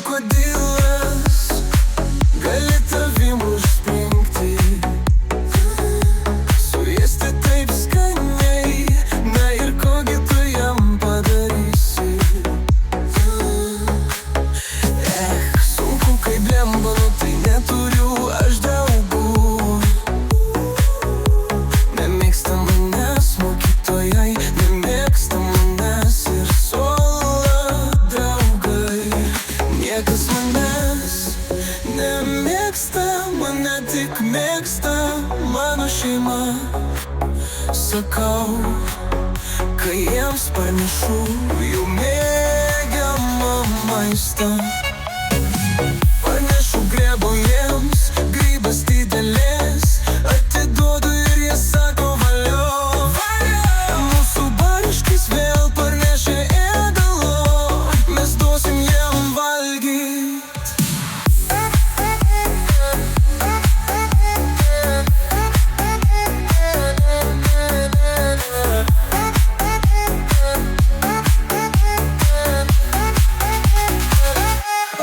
krokodilas gali tavim užspringti, suėsti taip skaniai, na ir kogi tu jam padarysi. Sunku kaip blemba, nu tai neturiu aš draugų. Nemėgsta manęs mokytojai, nemėgsta manęs ir suolo draugai. Niekas manęs nemėgsta, mane tik mėgsta mano šeima. Sakau, kai jiems parnešu jų mėgiamą maistą. Parnešu grėbu jiems grybas didelės, atiduodu ir jie sako valio. Mūsų bariškis vėl parnešė ėdalo, mes duosim jiem valgyt.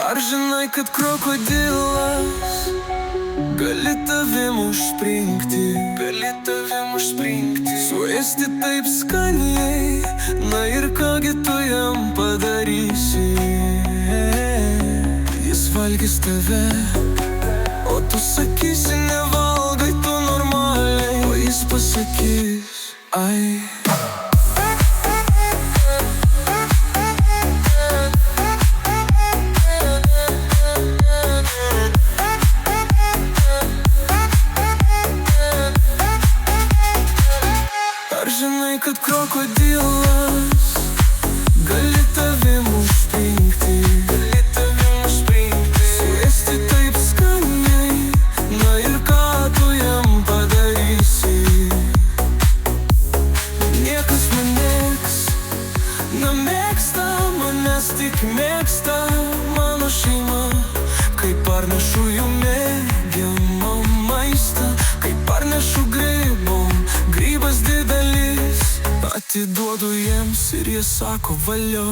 Ar žinai, kad krokodilas gali tavim užspringti, suėsti taip skaniai, na ir kągi tu jam padarysi. Jis valgys tave, o tu sakysi nevalgai tu normaliai, o jis pasakys ai. Ar žinai, kad krokodilas gali tavim užspringti, suėsti taip skaniai, na ir ką tu jam padarysi. Niekas nemėgs, nemėgsta manęs, tik mėgsta mano šeima. Kai parnešu jų mėgiamą maistą, kai parnešu grybas didelis, atiduodu jiems ir jie sako valio.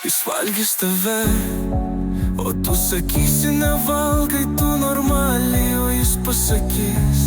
Jis valgys tave, o tu sakysi nevalgai tu normaliai, o jis pasakys